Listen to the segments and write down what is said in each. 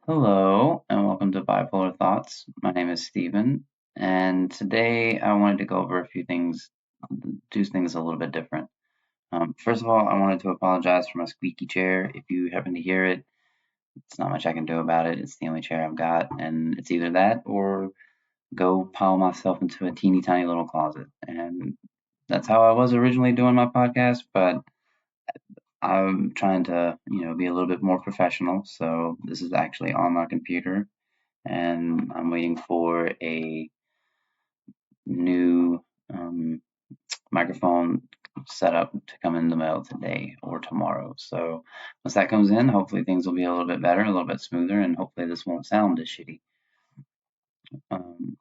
Hello, and welcome to Bipolar Thoughts. My name is Steven, and today I wanted to go over a few things, do things a little bit different. First of all, I wanted to apologize for my squeaky chair. If you happen to hear it, it's not much I can do about it. It's the only chair I've got, and it's either that or go pile myself into a teeny tiny little closet. And that's how I was originally doing my podcast, but I'm trying to, be a little bit more professional. So this is actually on my computer and I'm waiting for a new microphone setup to come in the mail today or tomorrow. So once that comes in, hopefully things will be a little bit better, a little bit smoother, and hopefully this won't sound as shitty. Um,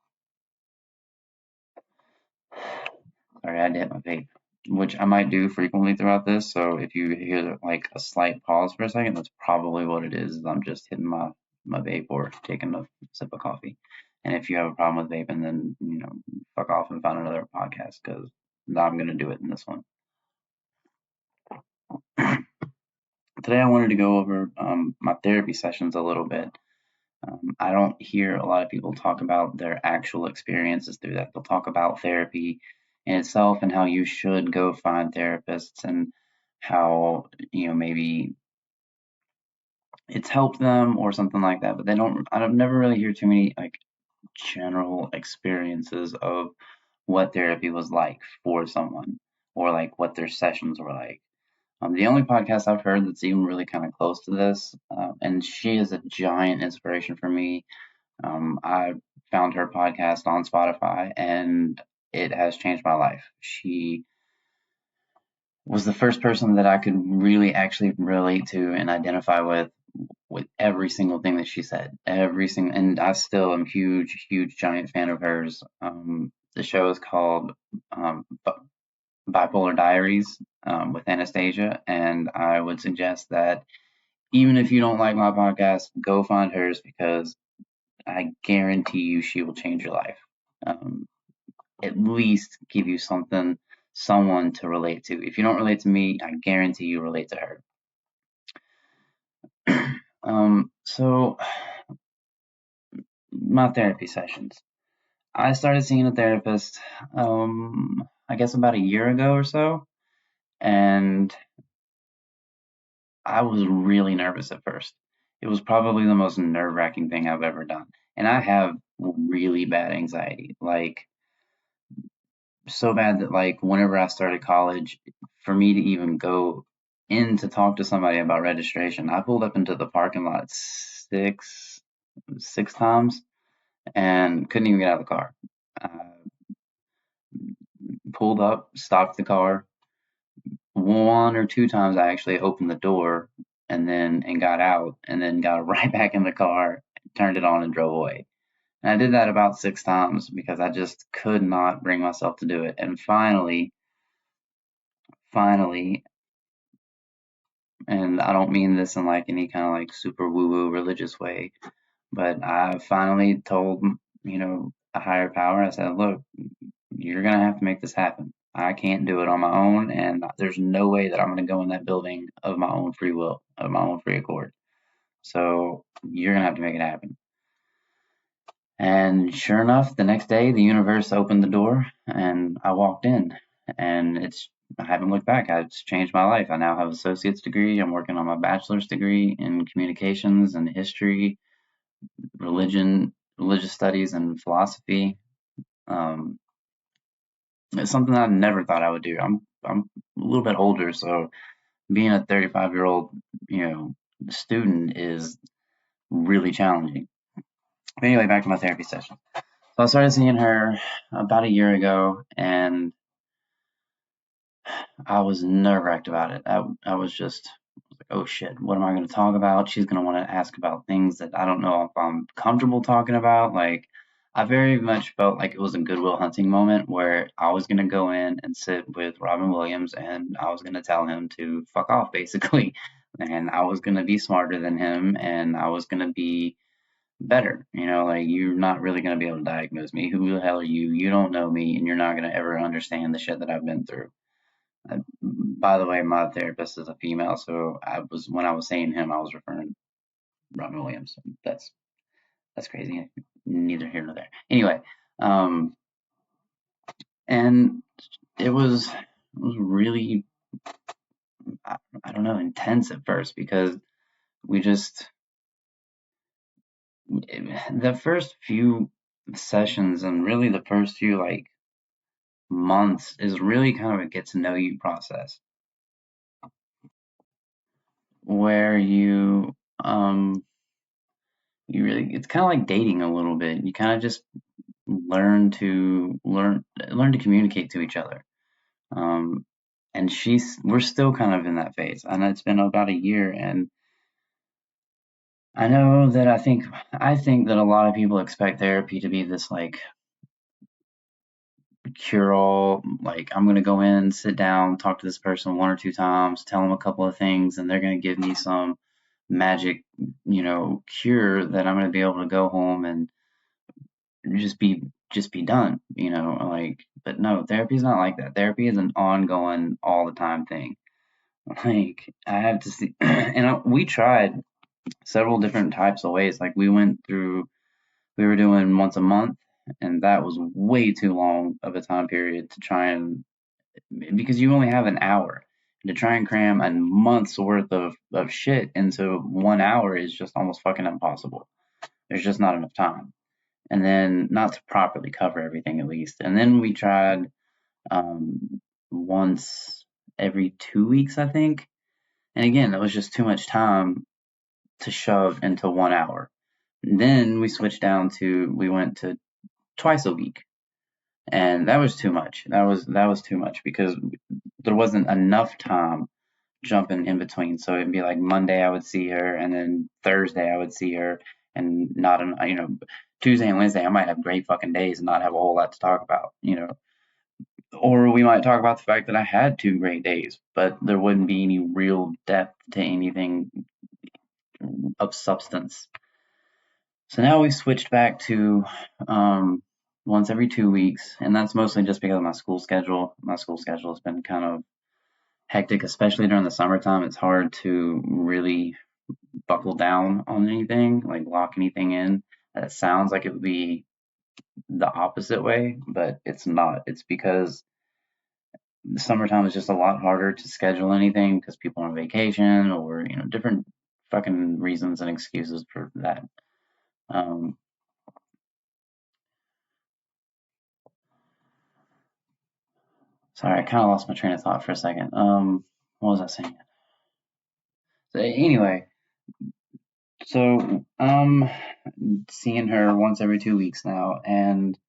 Sorry, I had to hit my vape, which I might do frequently throughout this. So if you hear like a slight pause for a second, that's probably what it is. I'm just hitting my vape or taking a sip of coffee. And if you have a problem with vaping, then fuck off and find another podcast because I'm gonna do it in this one. Today I wanted to go over my therapy sessions a little bit. I don't hear a lot of people talk about their actual experiences through that. They'll talk about therapy in itself and how you should go find therapists and how, maybe it's helped them or something like that. But I don't never really hear too many like general experiences of what therapy was like for someone or like what their sessions were like. The only podcast I've heard that's even really kind of close to this, and she is a giant inspiration for me. I found her podcast on Spotify and it has changed my life. She was the first person that I could really actually relate to and identify with every single thing that she said. Every single, and I still am huge, huge, giant fan of hers. The show is called Bipolar Diaries with Anastasia, and I would suggest that even if you don't like my podcast, go find hers because I guarantee you she will change your life. Um, at least give you someone to relate to. If you don't relate to me, I guarantee you relate to her. So my therapy sessions. I started seeing a therapist, I guess about a year ago or so, and I was really nervous at first. It was probably the most nerve-wracking thing I've ever done. And I have really bad anxiety. Like so bad that like whenever I started college, for me to even go in to talk to somebody about registration, I pulled up into the parking lot six times and couldn't even get out of the car. Pulled up, stopped the car. One or two times I actually opened the door and got out and then got right back in the car, turned it on and drove away. And I did that about six times because I just could not bring myself to do it. And finally, and I don't mean this in like any kind of like super woo woo religious way, but I finally told, a higher power, I said, look, you're going to have to make this happen. I can't do it on my own, and there's no way that I'm going to go in that building of my own free will, of my own free accord. So you're going to have to make it happen. And sure enough, the next day, the universe opened the door and I walked in. And I haven't looked back. It's changed my life. I now have an associate's degree. I'm working on my bachelor's degree in communications and history, religious studies, and philosophy. Um, it's something I never thought I would do. I'm a little bit older, so being a 35-year-old, student is really challenging. But anyway, back to my therapy session. So I started seeing her about a year ago, and I was nerve-wracked about it. I was just like, oh shit, what am I going to talk about? She's going to want to ask about things that I don't know if I'm comfortable talking about. Like, I very much felt like it was a Good Will Hunting moment where I was going to go in and sit with Robin Williams and I was going to tell him to fuck off, basically. And I was going to be smarter than him and I was going to be better. Like you're not really going to be able to diagnose me. Who the hell are you? You don't know me and you're not going to ever understand the shit that I've been through. By the way, my therapist is a female, so when I was saying him, I was referring Robin Williams. That's crazy. Neither here nor there. Anyway, um, and it was really I don't know, intense at first because we just the first few sessions and really the first few like months is really kind of a get to know you process where you really it's kind of like dating a little bit. You kind of just learn to communicate to each other. Um, and we're still kind of in that phase, and it's been about a year, and I know that I think that a lot of people expect therapy to be this like cure all, like I'm gonna go in, sit down, talk to this person one or two times, tell them a couple of things, and they're gonna give me some magic, cure that I'm gonna be able to go home and just be just be done, like but no, therapy is not like that. Therapy is an ongoing all the time thing. Like I have to see and we tried several different types of ways. Like we were doing once a month, and that was way too long of a time period to try and because you only have an hour. To try and cram a month's worth of shit into 1 hour is just almost fucking impossible. There's just not enough time. And then not to properly cover everything at least. And then we tried once every 2 weeks, I think. And again, that was just too much time to shove into 1 hour. And then we went to twice a week. And that was too much. That was too much because there wasn't enough time jumping in between. So it'd be like Monday I would see her, and then Thursday I would see her, and not Tuesday and Wednesday I might have great fucking days and not have a whole lot to talk about. Or we might talk about the fact that I had 2 great days, but there wouldn't be any real depth to anything of substance. So now we switched back to once every 2 weeks, and that's mostly just because of my school schedule. My school schedule has been kind of hectic, especially during the summertime. It's hard to really buckle down on anything, like lock anything in. That sounds like it would be the opposite way, but it's not. It's because the summertime is just a lot harder to schedule anything because people are on vacation or different fucking reasons and excuses for that. Um, Sorry, I kind of lost my train of thought for a second. What was I saying? So anyway, so seeing her once every 2 weeks now, and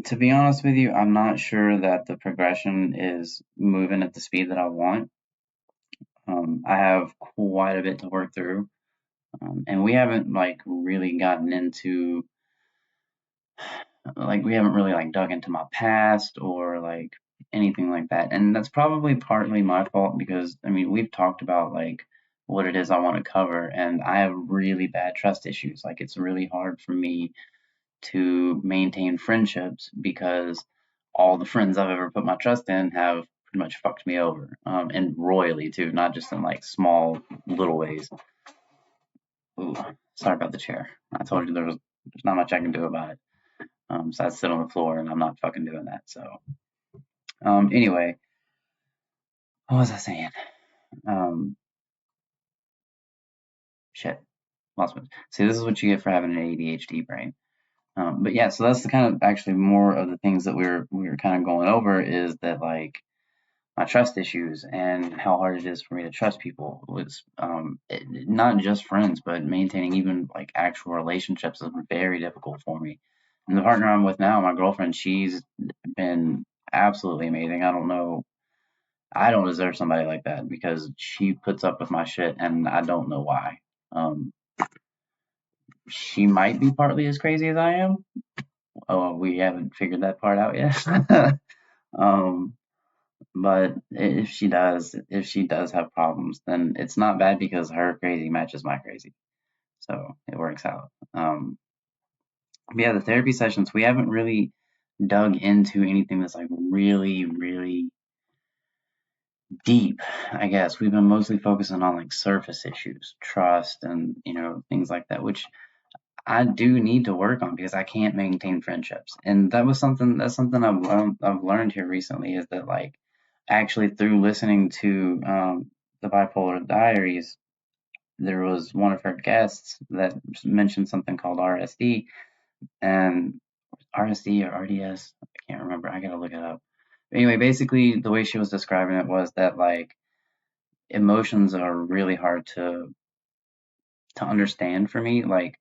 to be honest with you, I'm not sure that the progression is moving at the speed that I want. I have quite a bit to work through, and we haven't like really gotten into like we haven't really like dug into my past or like anything like that. And that's probably partly my fault because I mean we've talked about like what it is I want to cover, and I have really bad trust issues. Like it's really hard for me to maintain friendships because all the friends I've ever put my trust in have pretty much fucked me over, and royally too, not just in like small little ways. Ooh, sorry about the chair. I told you there's not much I can do about it. So I sit on the floor and I'm not fucking doing that. So anyway, what was I saying? Um, Shit, lost my. See, this is what you get for having an ADHD brain. But yeah, so that's the kind of actually more of the things that we were kind of going over is that like my trust issues and how hard it is for me to trust people was not just friends, but maintaining even like actual relationships is very difficult for me. And the partner I'm with now, my girlfriend, she's been absolutely amazing. I don't know. I don't deserve somebody like that because she puts up with my shit and I don't know why. Um, she might be partly as crazy as I am. Oh, we haven't figured that part out yet. um, but if she does have problems, then it's not bad because her crazy matches my crazy, so it works out. But yeah, the therapy sessions we haven't really dug into anything that's like really, really deep, I guess. We've been mostly focusing on like surface issues, trust, and things like that, which I do need to work on because I can't maintain friendships. And that's something I've learned here recently, is that like actually through listening to the Bipolar Diaries, there was one of her guests that mentioned something called RSD, and RSD or RDS, I can't remember. I gotta look it up. Anyway, basically the way she was describing it was that like emotions are really hard to understand for me. Like,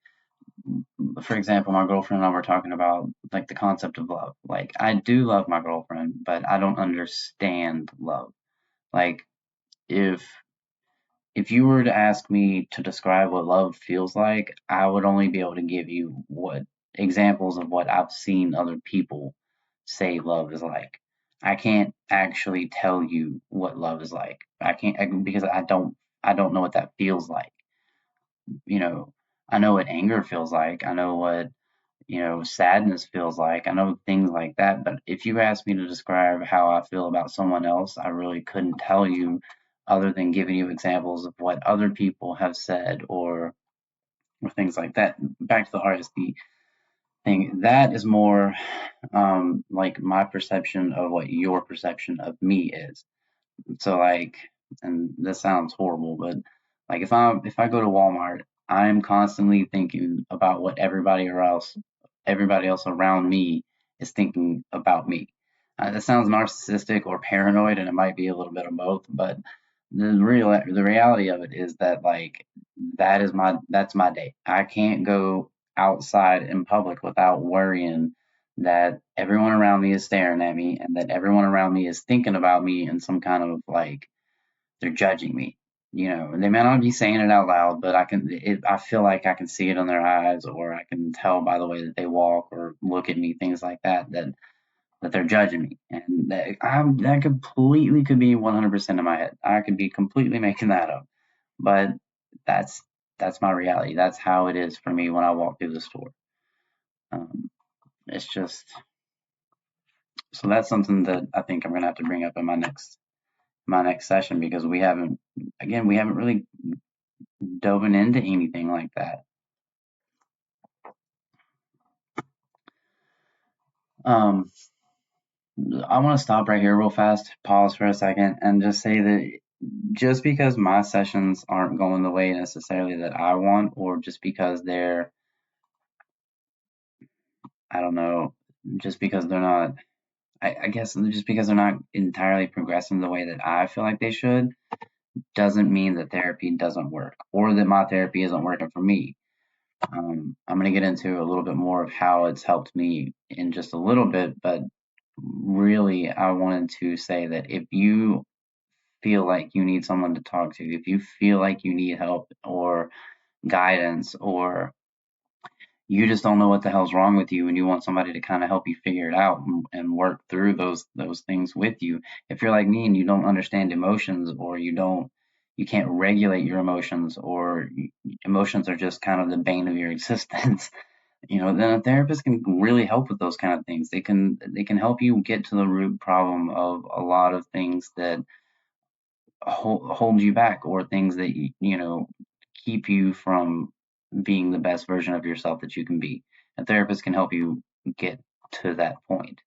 for example, my girlfriend and I were talking about like the concept of love. Like, I do love my girlfriend, but I don't understand love. Like, if if you were to ask me to describe what love feels like, I would only be able to give you what examples of what I've seen other people say love is like. I can't actually tell you what love is like. Because I don't know what that feels like. You know, I know what anger feels like. I know what sadness feels like. I know things like that. But if you ask me to describe how I feel about someone else, I really couldn't tell you other than giving you examples of what other people have said or things like that. Back to the RSD thing, that is more like my perception of what your perception of me is. So like, and this sounds horrible, but like if I go to Walmart, I'm constantly thinking about what everybody else around me is thinking about me. That sounds narcissistic or paranoid, and it might be a little bit of both. But the reality of it is that like that's my day. I can't go outside in public without worrying that everyone around me is staring at me and that everyone around me is thinking about me in some kind of like they're judging me. They may not be saying it out loud, but I feel like I can see it in their eyes, or I can tell by the way that they walk or look at me, things like that they're judging me. And that completely could be 100% in my head. I could be completely making that up. But that's that's my reality. That's how it is for me when I walk through the store. Um, it's just so that's something that I think I'm gonna have to bring up in my next session because we haven't really dove into anything like that. Um, I want to stop right here real fast, pause for a second, and just say that just because my sessions aren't going the way necessarily that I want, or just because I don't know, just because they're not, I guess just because they're not entirely progressing the way that I feel like they should, doesn't mean that therapy doesn't work or that my therapy isn't working for me. I'm going to get into a little bit more of how it's helped me in just a little bit, but really, I wanted to say that if you feel like you need someone to talk to, if you feel like you need help or guidance, or you just don't know what the hell's wrong with you and you want somebody to kind of help you figure it out and work through those things with you. If you're like me and you don't understand emotions, or you can't regulate your emotions, or emotions are just kind of the bane of your existence, then a therapist can really help with those kind of things. They can help you get to the root problem of a lot of things that hold you back, or things that keep you from being the best version of yourself that you can be. A therapist can help you get to that point.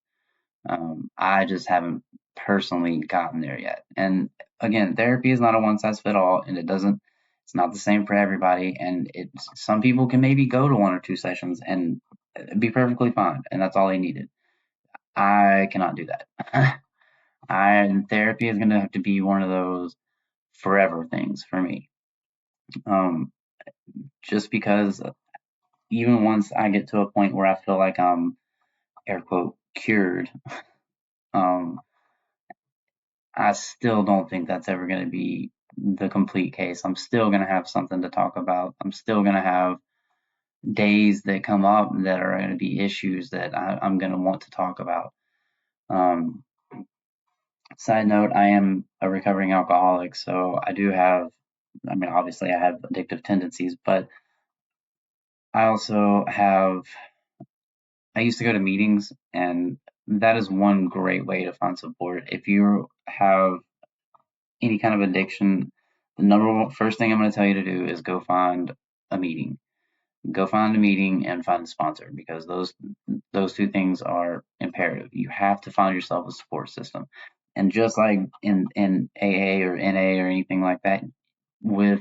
I just haven't personally gotten there yet. And again, therapy is not a one size fit all, and it's not the same for everybody. And some people can maybe go to one or two sessions and be perfectly fine, and that's all they needed. I cannot do that. Therapy is going to have to be one of those forever things for me. Um, just because even once I get to a point where I feel like I'm air quote cured, um, I still don't think that's ever going to be the complete case. I'm still going to have something to talk about. I'm still going to have days that come up that are going to be issues that I'm going to want to talk about. Um, Side note, I am a recovering alcoholic, so I mean, obviously I have addictive tendencies, but I also I used to go to meetings, and that is one great way to find support. If you have any kind of addiction, the number one first thing I'm going to tell you to do is go find a meeting. Go find a meeting and find a sponsor, because those two things are imperative. You have to find yourself a support system. And just like in AA or NA or anything like that, with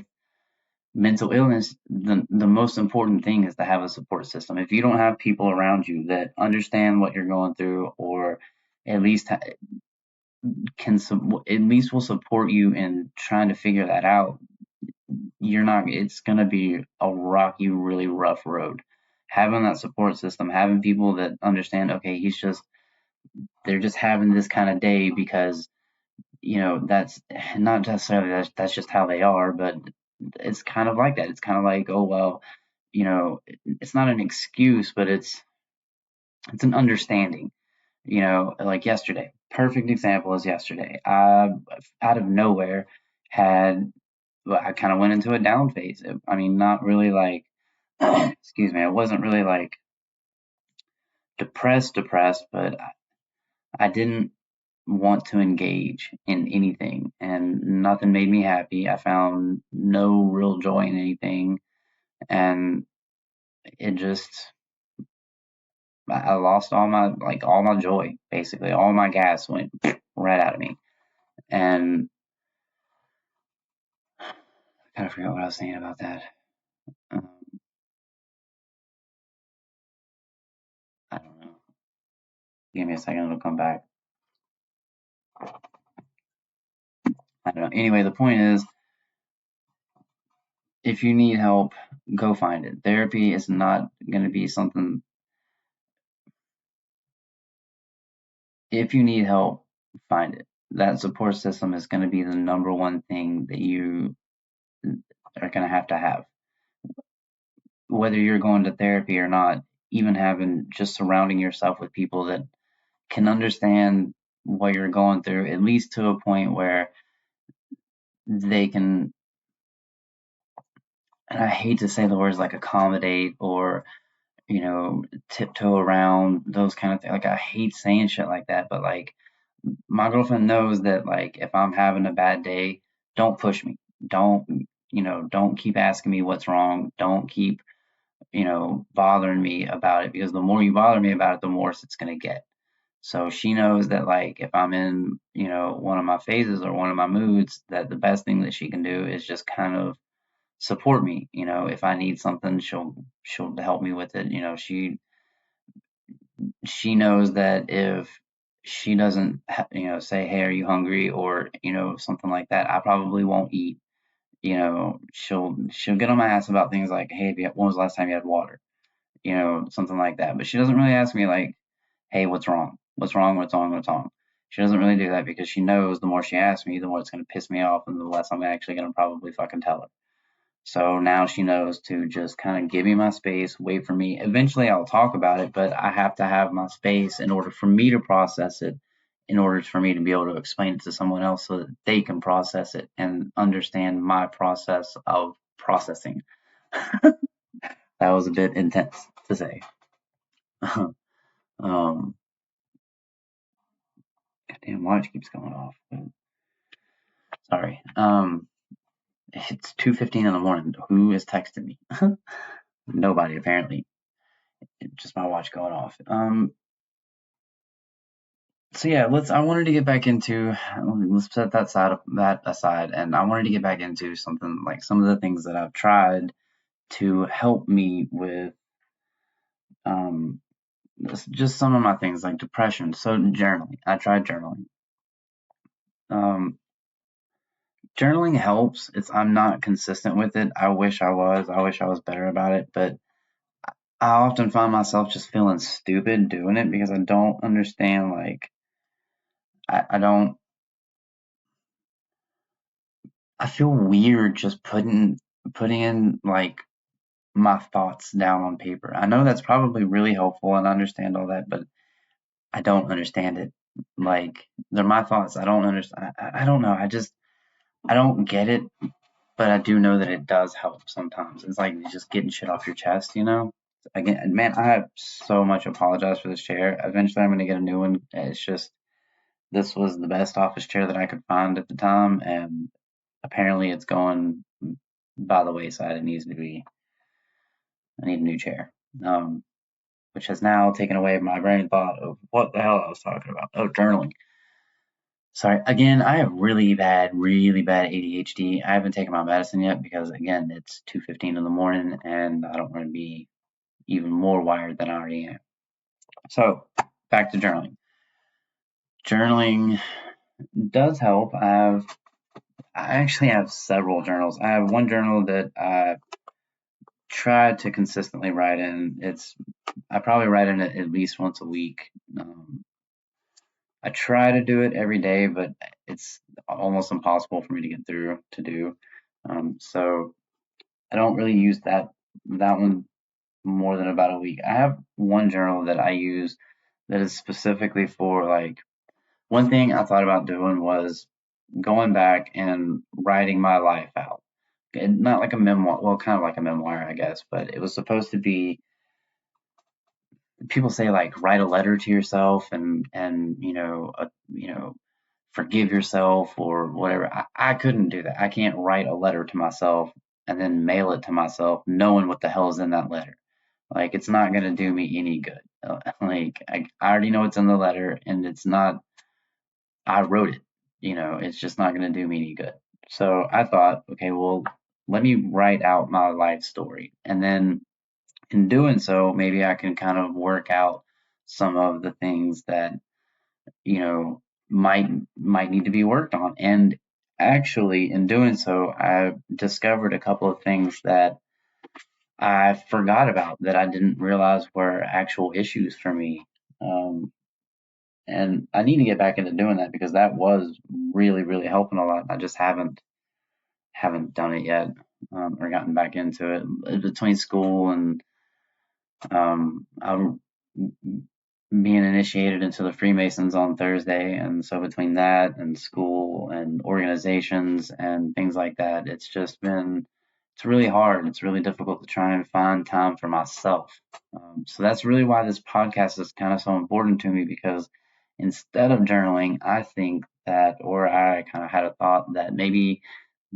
mental illness, the most important thing is to have a support system. If you don't have people around you that understand what you're going through, or at least can at least will support you in trying to figure that out, you're not. It's gonna be a rocky, really rough road. Having that support system, having people that understand, okay, they're just having this kind of day because that's not necessarily that's just how they are, but it's kind of like that. It's kind of like, oh well, it's not an excuse, but it's an understanding. Like yesterday, perfect example is yesterday. I out of nowhere had well, I kind of went into a down phase. I mean, not really like, excuse me, I wasn't really like depressed, but I didn't want to engage in anything, and nothing made me happy. I found no real joy in anything, and it just I lost all my joy, basically. All my gas went right out of me. And I kind of forgot what I was saying about that. Um, I don't know. Give me a second, it'll come back. I don't know. Anyway, the point is, if you need help, go find it. Therapy is not going to be something. If you need help, find it. That support system is going to be the number one thing that you are going to have. Whether you're going to therapy or not, even having just surrounding yourself with people that can understand what you're going through, at least to a point where they can, and I hate to say the words like accommodate or, tiptoe around those kind of things. Like, I hate saying shit like that, but like, my girlfriend knows that, like, if I'm having a bad day, don't push me. Don't keep asking me what's wrong. Don't keep, bothering me about it, because the more you bother me about it, the worse it's going to get. So she knows that, like, if I'm in, one of my phases or one of my moods, that the best thing that she can do is just kind of support me. If I need something, she'll help me with it. She knows that if she doesn't, say, "Hey, are you hungry?" or something like that, I probably won't eat. She'll get on my ass about things like, "Hey, when was the last time you had water?" Something like that. But she doesn't really ask me like, "Hey, what's wrong? What's wrong? What's wrong? What's wrong?" She doesn't really do that, because she knows the more she asks me, the more it's going to piss me off, and the less I'm actually going to probably fucking tell her. So now she knows to just kind of give me my space, wait for me. Eventually I'll talk about it, but I have to have my space in order for me to process it, in order for me to be able to explain it to someone else so that they can process it and understand my process of processing. That was a bit intense to say. um, Goddamn watch keeps going off. Sorry. It's 2:15 in the morning. Who is texting me? Nobody, apparently. It's just my watch going off. So yeah, I wanted to get back into, let's set that aside, and I wanted to get back into something like some of the things that I've tried to help me with, um, just some of my things like depression. So journaling, I tried journaling. Um, Journaling helps. I'm not consistent with it. I wish I was. I wish I was better about it, but I often find myself just feeling stupid doing it, because I don't understand. Like, I don't. I feel weird just putting in like my thoughts down on paper. I know that's probably really helpful and I understand all that, but I don't understand it. Like, they're my thoughts. I don't understand. I don't know. I don't get it, but I do know that it does help sometimes. It's like just getting shit off your chest. Again, man, I have so much apologize for this chair. Eventually, I'm gonna get a new one. It's just this was the best office chair that I could find at the time, and apparently it's going by the wayside. I need a new chair. Um, which has now taken away my brain thought of what the hell I was talking about. Oh, journaling. Sorry. Again, I have really bad ADHD. I haven't taken my medicine yet because again, it's 2:15 in the morning and I don't want to be even more wired than I already am. So, back to journaling. Journaling does help. I actually have several journals. I have one journal that I try to consistently write in. I probably write in it at least once a week. I try to do it every day, but it's almost impossible for me to get through to do. So I don't really use that one more than about a week. I have one journal that I use that is specifically for like one thing I thought about doing was going back and writing my life out. Not like a memoir, well, kind of like a memoir, I guess, but it was supposed to be people say like write a letter to yourself and forgive yourself or whatever. I couldn't do that. I can't write a letter to myself and then mail it to myself knowing what the hell is in that letter. Like it's not gonna do me any good. Like I already know what's in the letter and it's not. I wrote it. It's just not gonna do me any good. So I thought, okay, well, let me write out my life story, and then in doing so, maybe I can kind of work out some of the things that you know might need to be worked on. And actually, in doing so, I discovered a couple of things that I forgot about that I didn't realize were actual issues for me. Um, and I need to get back into doing that because that was really helping a lot. I just haven't done it yet, or gotten back into it between school and I'm being initiated into the Freemasons on Thursday, and so between that and school and organizations and things like that, it's really hard. It's really difficult to try and find time for myself. So that's really why this podcast is kind of so important to me because instead of journaling, I think that, or I kind of had a thought that maybe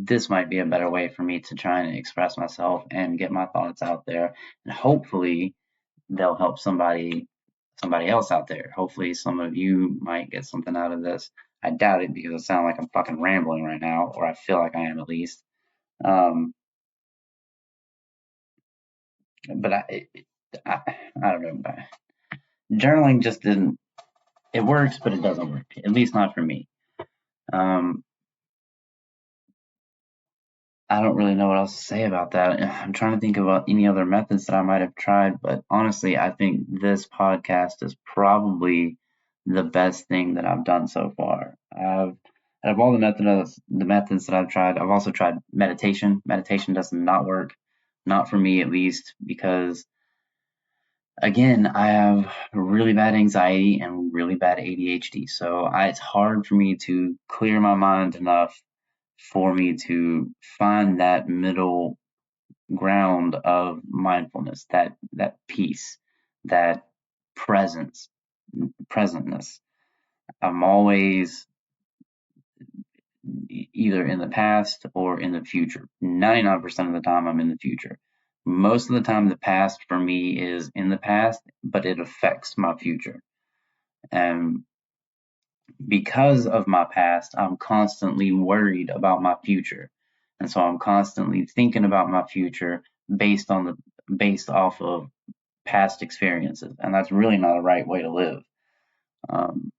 this might be a better way for me to try and express myself and get my thoughts out there, and hopefully they'll help somebody else out there. Hopefully some of you might get something out of this. I doubt it because it sounds like I'm fucking rambling right now, or I feel like I am at least. Um, but I, I don't know. Journaling just didn't. It works, but it doesn't work. At least not for me. Um, I don't really know what else to say about that. I'm trying to think about any other methods that I might have tried, but honestly, I think this podcast is probably the best thing that I've done so far. Out of all the methods that I've tried, I've also tried meditation. Meditation does not work, not for me at least, because again, I have really bad anxiety and really bad ADHD. So it's hard for me to clear my mind enough for me to find that middle ground of mindfulness, that peace, that presence, presentness. I'm always either in the past or in the future. 99% of the time, I'm in the future. Most of the time, the past for me is in the past, but it affects my future. And because of my past, I'm constantly worried about my future. And so I'm constantly thinking about my future based off of past experiences. And that's really not a right way to live. Um,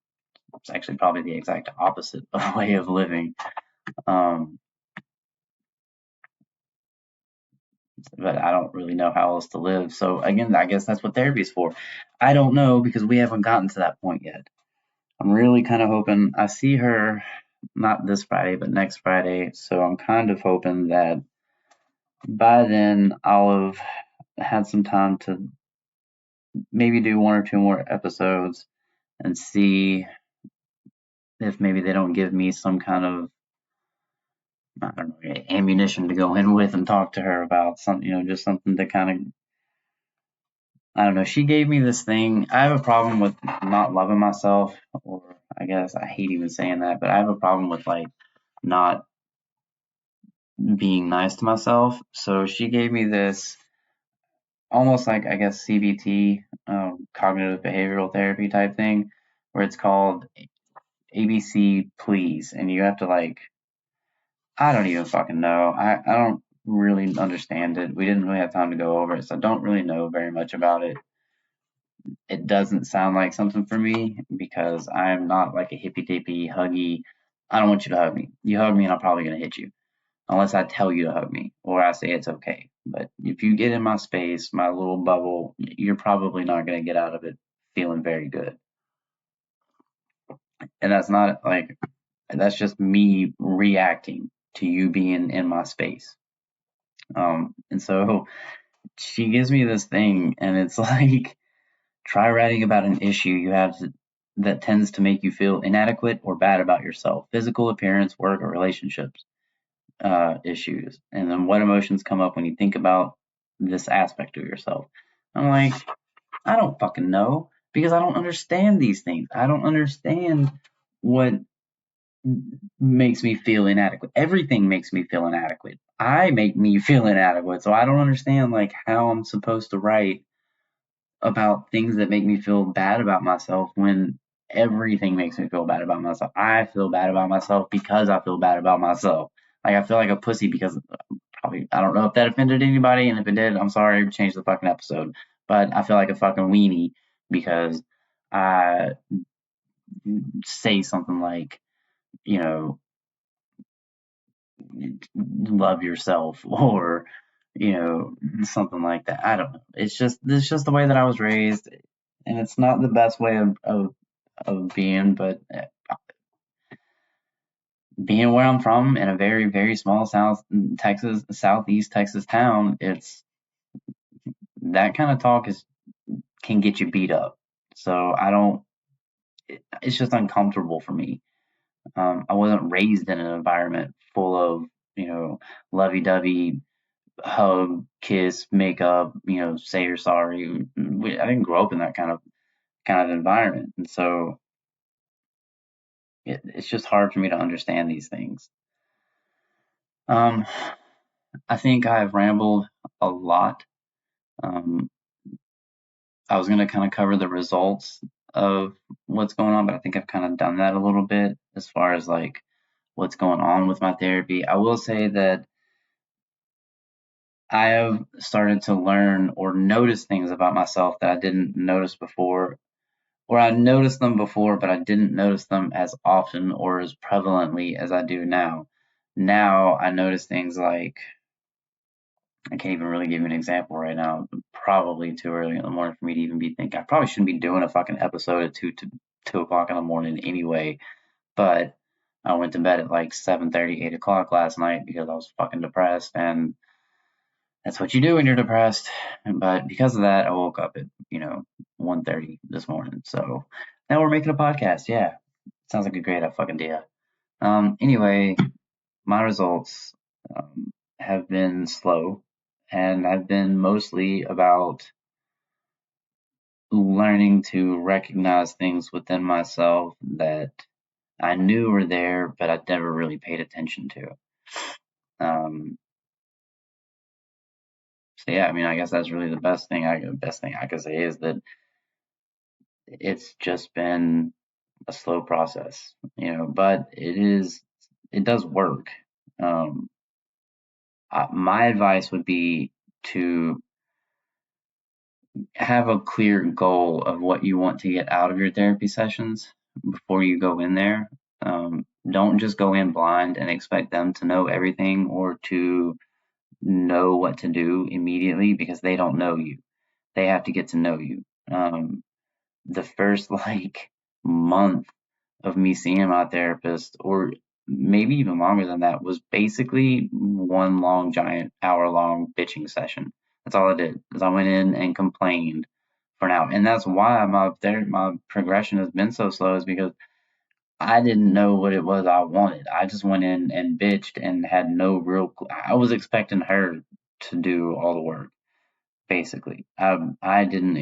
it's actually probably the exact opposite of way of living. Um, but I don't really know how else to live. So again, I guess that's what therapy is for. I don't know because we haven't gotten to that point yet. I'm really kind of hoping I see her not this Friday, but next Friday. So I'm kind of hoping that by then I'll have had some time to maybe do one or two more episodes and see if maybe they don't give me some kind of, I don't know, ammunition to go in with and talk to her about something, just something to kind of I don't know. She gave me this thing. I have a problem with not loving myself, or I guess I hate even saying that, but I have a problem with like not being nice to myself. So she gave me this almost like, I guess, CBT, cognitive behavioral therapy type thing, where it's called ABC Please, and you have to like, I don't even fucking know. I don't really understand it. We didn't really have time to go over it, so I don't really know very much about it. It doesn't sound like something for me because I'm not like a hippy dippy huggy. I don't want you to hug me. You hug me, and I'm probably gonna hit you unless I tell you to hug me or I say it's okay. But if you get in my space, my little bubble, you're probably not gonna get out of it feeling very good. And that's not like that's just me reacting to you being in my space. And so she gives me this thing, and it's like, try writing about an issue you have that tends to make you feel inadequate or bad about yourself, physical appearance, work, or relationships issues. And then what emotions come up when you think about this aspect of yourself. I'm like, I don't fucking know because I don't understand these things. I don't understand what makes me feel inadequate. Everything makes me feel inadequate. I make me feel inadequate. So I don't understand like how I'm supposed to write about things that make me feel bad about myself when everything makes me feel bad about myself. I feel bad about myself because I feel bad about myself. Like I feel like a pussy because probably I don't know if that offended anybody, and if it did, I'm sorry. Change the fucking episode. But I feel like a fucking weenie because I say something like, you know, love yourself or something like that. I don't know. It's just the way that I was raised, and it's not the best way of being, but being where I'm from in a very very small southeast Texas town, it's that kind of talk is can get you beat up. So I don't. It's just uncomfortable for me. I wasn't raised in an environment full of lovey dovey hug, kiss, make up, say you're sorry. I didn't grow up in that kind of environment, and so it's just hard for me to understand these things. Um, I think I've rambled a lot. Um, I was going to kind of cover the results of what's going on, but I think I've kind of done that a little bit as far as like what's going on with my therapy. I will say that I have started to learn or notice things about myself that I didn't notice before, or I noticed them before, but I didn't notice them as often or as prevalently as I do now. Now I notice things like I can't even really give you an example right now. Probably too early in the morning for me to even be thinking. I probably shouldn't be doing a fucking episode at 2 o'clock in the morning anyway. But I went to bed at like 7:30, 8 o'clock last night because I was fucking depressed, and that's what you do when you're depressed. But because of that, I woke up at 1:30 this morning. So now we're making a podcast. Yeah, sounds like a great fucking idea. Anyway, my results have been slow, and have been mostly about learning to recognize things within myself that I knew were there, but I never really paid attention to. Um, so yeah, I mean, I guess that's really the best thing I could say is that it's just been a slow process, but it does work. Um, my advice would be to have a clear goal of what you want to get out of your therapy sessions before you go in there. Don't just go in blind and expect them to know everything or to know what to do immediately because they don't know you. They have to get to know you. The first like month of me seeing my therapist, or maybe even longer than that, was basically one long, giant, hour-long bitching session. That's all I did. Is I went in and complained for an hour, and that's why my progression has been so slow. Is because I didn't know what it was I wanted. I just went in and bitched and had no real. I was expecting her to do all the work, basically. I didn't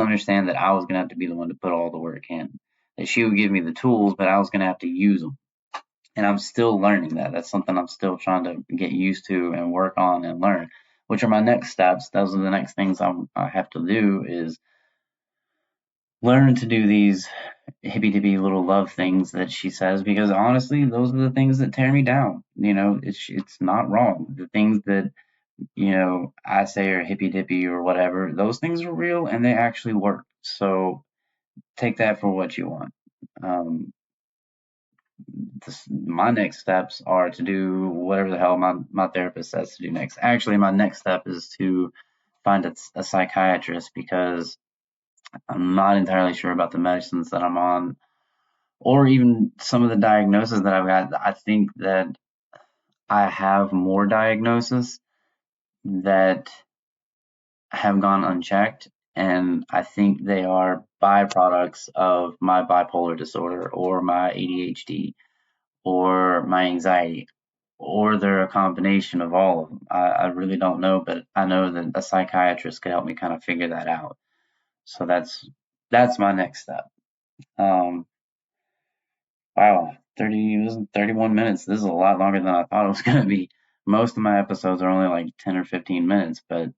understand that I was going to have to be the one to put all the work in. That she would give me the tools, but I was going to have to use them. And I'm still learning that. That's something I'm still trying to get used to and work on and learn, which are my next steps. Those are the next things I have to do is learn to do these hippy dippy little love things that she says, because honestly, those are the things that tear me down. It's not wrong. The things that I say are hippy dippy or whatever, those things are real and they actually work. So take that for what you want. Um, my next steps are to do whatever the hell my therapist says to do next. Actually, my next step is to find a psychiatrist, because I'm not entirely sure about the medicines that I'm on, or even some of the diagnoses that I've got. I think that I have more diagnoses that have gone unchecked, and I think they are byproducts of my bipolar disorder or my ADHD or my anxiety, or they're a combination of all of them. I really don't know, but I know that a psychiatrist could help me kind of figure that out. So that's my next step. Um, wow, 31 minutes. This is a lot longer than I thought it was going to be. Most of my episodes are only like 10 or 15 minutes, but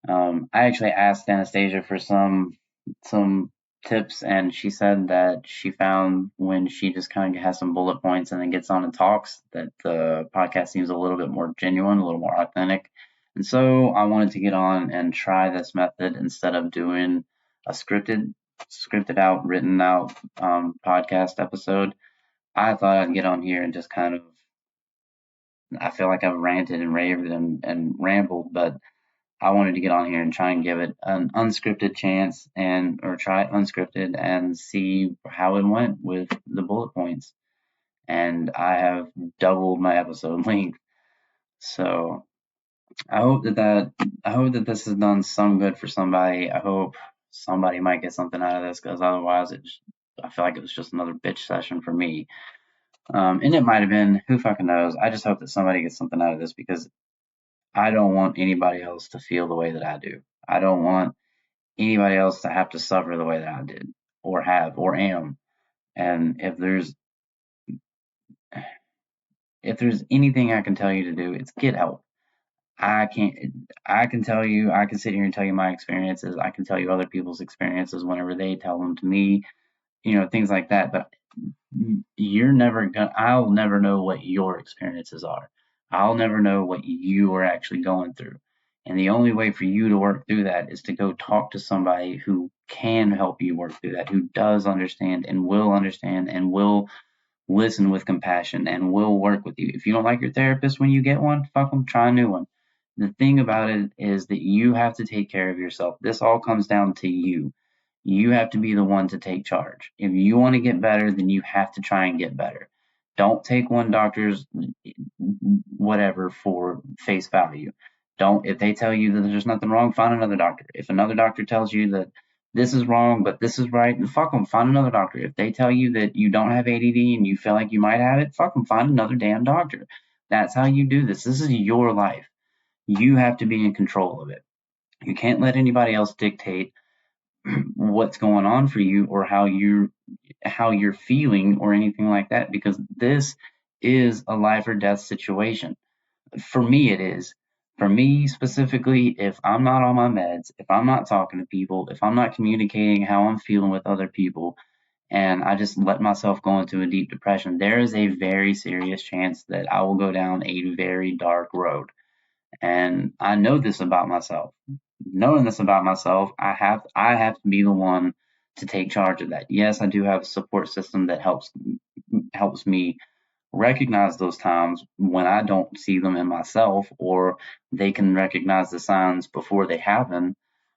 I actually asked Anastasia for some tips, and she said that she found when she just kind of has some bullet points and then gets on and talks, that the podcast seems a little bit more genuine, a little more authentic. And so I wanted to get on and try this method instead of doing a scripted out, written out podcast episode. I thought I'd get on here and just kind of, I feel like I've ranted and raved and rambled, but I wanted to get on here and try and give it an unscripted chance, and or try it unscripted and see how it went with the bullet points. And I have doubled my episode length. So I hope that this has done some good for somebody. I hope somebody might get something out of this, because otherwise I feel like it was just another bitch session for me. And it might have been, who fucking knows. I just hope that somebody gets something out of this, because I don't want anybody else to feel the way that I do. I don't want anybody else to have to suffer the way that I did, or have, or am. And if there's anything I can tell you to do, it's get help. I can't. I can tell you. I can sit here and tell you my experiences. I can tell you other people's experiences whenever they tell them to me. Things like that. But I'll never know what your experiences are. I'll never know what you are actually going through. And the only way for you to work through that is to go talk to somebody who can help you work through that, who does understand and will listen with compassion and will work with you. If you don't like your therapist when you get one, fuck them, try a new one. The thing about it is that you have to take care of yourself. This all comes down to you. You have to be the one to take charge. If you want to get better, then you have to try and get better. Don't take one doctor's whatever for face value. Don't, if they tell you that there's nothing wrong, find another doctor. If another doctor tells you that this is wrong, but this is right, fuck them, find another doctor. If they tell you that you don't have ADD and you feel like you might have it, fuck them, find another damn doctor. That's how you do this. This is your life. You have to be in control of it. You can't let anybody else dictate what's going on for you, or how you're feeling or anything like that, because this is a life or death situation. For me, it is. For me specifically, if I'm not on my meds, if I'm not talking to people, if I'm not communicating how I'm feeling with other people, and I just let myself go into a deep depression, there is a very serious chance that I will go down a very dark road. And I know this about myself. Knowing this about myself, I have to be the one to take charge of that. Yes, I do have a support system that helps me recognize those times when I don't see them in myself, or they can recognize the signs before they happen,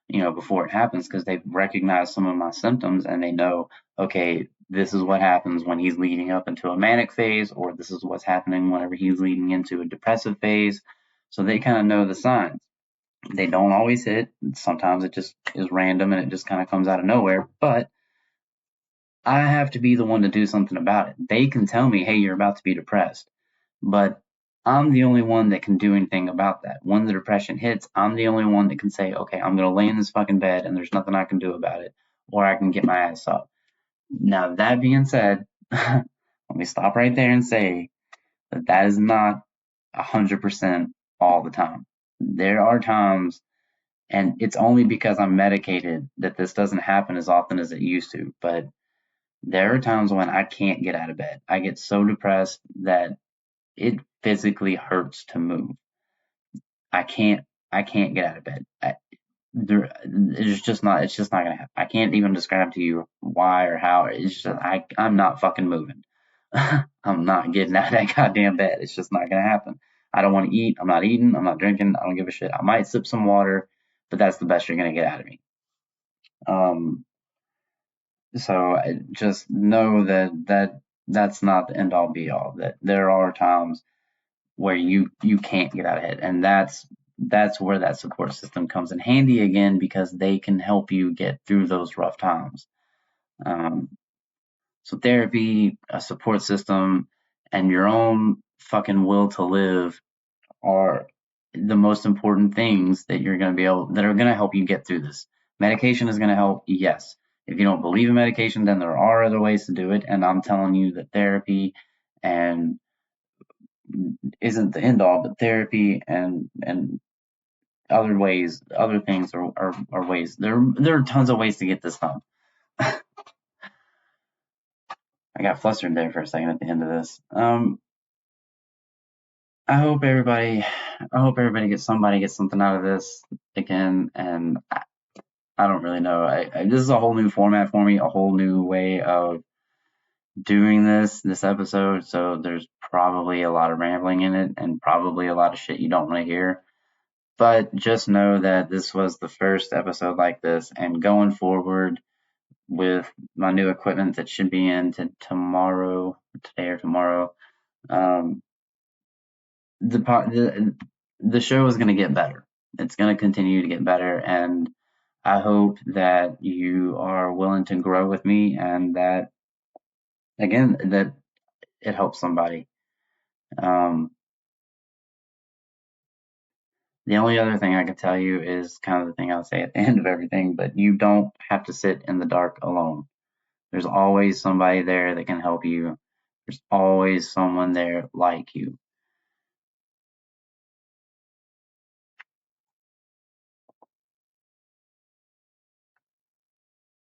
before it happens, because they've recognized some of my symptoms and they know, okay, this is what happens when he's leading up into a manic phase, or this is what's happening whenever he's leading into a depressive phase. So they kind of know the signs. They don't always hit. Sometimes it just is random and it just kind of comes out of nowhere. But I have to be the one to do something about it. They can tell me, hey, you're about to be depressed. But I'm the only one that can do anything about that. When the depression hits, I'm the only one that can say, okay, I'm going to lay in this fucking bed and there's nothing I can do about it, or I can get my ass up. Now, that being said, let me stop right there and say that that is not 100% all the time. There are times, and it's only because I'm medicated that this doesn't happen as often as it used to, but there are times when I can't get out of bed. I get so depressed that it physically hurts to move. I can't I can't get out of bed. It's just not gonna happen. I can't even describe to you why or how. It's just I'm not fucking moving. I'm not getting out of that goddamn bed. It's just not gonna happen. I don't want to eat. I'm not eating. I'm not drinking. I don't give a shit. I might sip some water, but that's the best you're gonna get out of me. Um, so just know that that's not the end all be all. That there are times where you can't get out of it, and that's where that support system comes in handy again, because they can help you get through those rough times. um, so therapy, a support system, and your own fucking will to live are the most important things that you're going to be able that are going to help you get through this. Medication is going to help, yes. If you don't believe in medication, then there are other ways to do it, and I'm telling you that therapy and isn't the end all, but therapy and other ways, other things are ways. There are tons of ways to get this done. I got flustered there for a second at the end of this. I hope everybody, gets something out of this again, and I don't really know. This is a whole new format for me, a whole new way of doing this episode. So there's probably a lot of rambling in it, and probably a lot of shit you don't want to hear. But just know that this was the first episode like this, and going forward with my new equipment that should be in today or tomorrow, um, the show is going to get better. It's going to continue to get better, and I hope that you are willing to grow with me, and that again that it helps somebody. Um, the only other thing I can tell you is kind of the thing I'll say at the end of everything, but you don't have to sit in the dark alone. There's always somebody there that can help you. There's always someone there like you.